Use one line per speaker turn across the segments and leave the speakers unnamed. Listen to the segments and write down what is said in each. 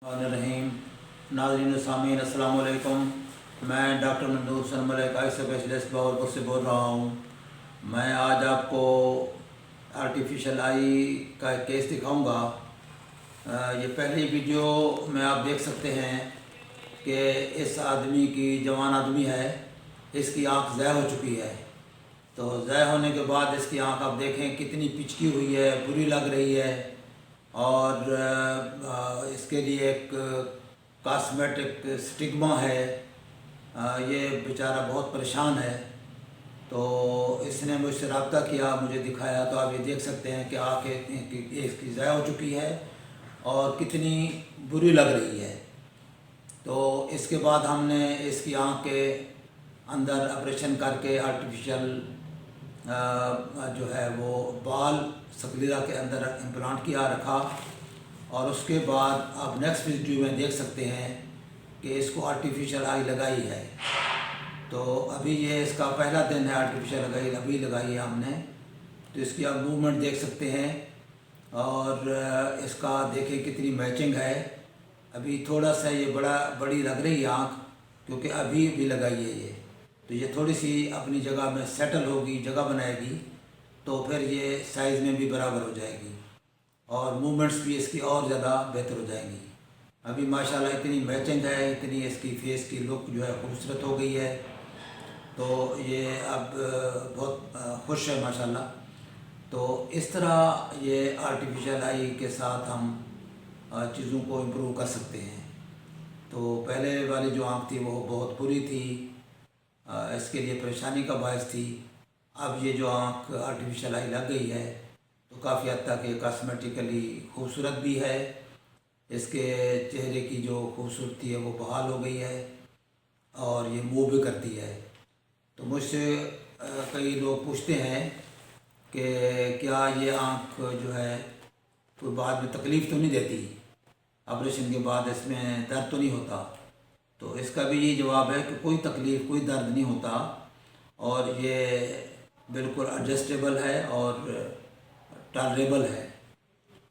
रहीम नाज़रीन सामीन अस्सलाम वालेकुम। मैं doctor Mandur सनमलिक eye specialist Bahawalpur से बोल रहा हूँ। मैं आज आपको आर्टिफिशियल आई का एक केस दिखाऊंगा। ये पहली वीडियो में आप देख सकते हैं कि इस आदमी की जवान आदमी है, इसकी आँख ज़ाय हो चुकी है। तो ज़ाय होने के बाद इसकी आँख आप देखें कितनी पिचकी हुई है, बुरी लग रही है। और इसके लिए एक कॉस्मेटिक स्टिग्मा है। ये बेचारा बहुत परेशान है। तो इसने मुझसे रब्ता किया, मुझे दिखाया। तो आप ये देख सकते हैं कि आँख इसकी ज़ाय हो चुकी है और कितनी बुरी लग रही है। तो इसके बाद हमने इसकी आँख के अंदर ऑपरेशन करके आर्टिफिशियल जो है वो बाल स्क्लेरा के अंदर इम्प्लांट किया रखा। और उसके बाद आप नेक्स्ट वीडियो में देख सकते हैं कि इसको आर्टिफिशियल आई लगाई है। तो अभी ये इसका पहला दिन है, आर्टिफिशियल अभी लगाई है हमने। तो इसकी आप मूवमेंट देख सकते हैं और इसका देखिए कितनी मैचिंग है। अभी थोड़ा सा ये बड़ी लग रही है आँख, क्योंकि अभी भी लगाई है ये। तो ये थोड़ी सी अपनी जगह में सेटल होगी, जगह बनाएगी, तो फिर ये साइज़ में भी बराबर हो जाएगी और मूवमेंट्स भी इसकी और ज़्यादा बेहतर हो जाएंगी। अभी माशाल्लाह इतनी मैचिंग है, इतनी इसकी फेस की लुक जो है खूबसूरत हो गई है। तो ये अब बहुत खुश है माशाल्लाह। तो इस तरह ये आर्टिफिशियल आई के साथ हम चीज़ों को इम्प्रूव कर सकते हैं। तो पहले वाली जो आँख थी वो बहुत बुरी थी, इसके लिए परेशानी का बायस थी। अब ये जो आँख आर्टिफिशियल आई लग गई है तो काफ़ी हद तक ये कॉस्मेटिकली खूबसूरत भी है। इसके चेहरे की जो खूबसूरती है वो बहाल हो गई है और ये मूव भी करती है। तो मुझसे कई लोग पूछते हैं कि क्या ये आँख जो है कोई बाद में तकलीफ़ तो नहीं देती, ऑपरेशन के बाद इसमें दर्द तो नहीं होता? तो इसका भी यही जवाब है कि कोई तकलीफ़, कोई दर्द नहीं होता और ये बिल्कुल एडजस्टेबल है और टॉलरेबल है,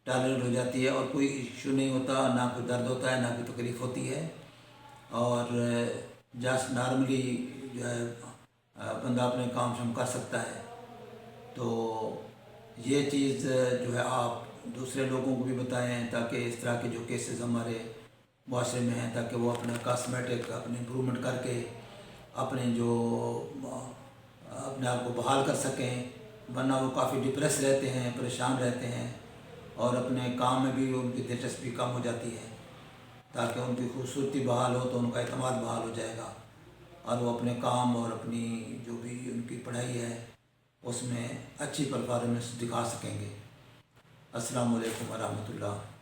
टॉलरेट हो जाती है और कोई इशू नहीं होता, ना कोई दर्द होता है, ना कोई तकलीफ़ होती है। और जस्ट नॉर्मली जो है बंदा अपने काम शाम कर सकता है। तो ये चीज़ जो है आप दूसरे लोगों को भी बताएं ताकि इस तरह के जो केसेस हमारे मुआशरे में हैं, ताकि वो अपना कॉस्मेटिक अपने इम्प्रूवमेंट करके अपने जो अपने आप को बहाल कर सकें। वरना वो काफ़ी डिप्रेस रहते हैं, परेशान रहते हैं और अपने काम में भी उनकी दिलचस्पी कम हो जाती है। ताकि उनकी खूबसूरती बहाल हो तो उनका एतमाद बहाल हो जाएगा और वो अपने काम और अपनी जो भी उनकी पढ़ाई है उसमें अच्छी परफॉर्मेंस दिखा सकेंगे। अस्सलाम वालेकुम व रहमतुल्लाह।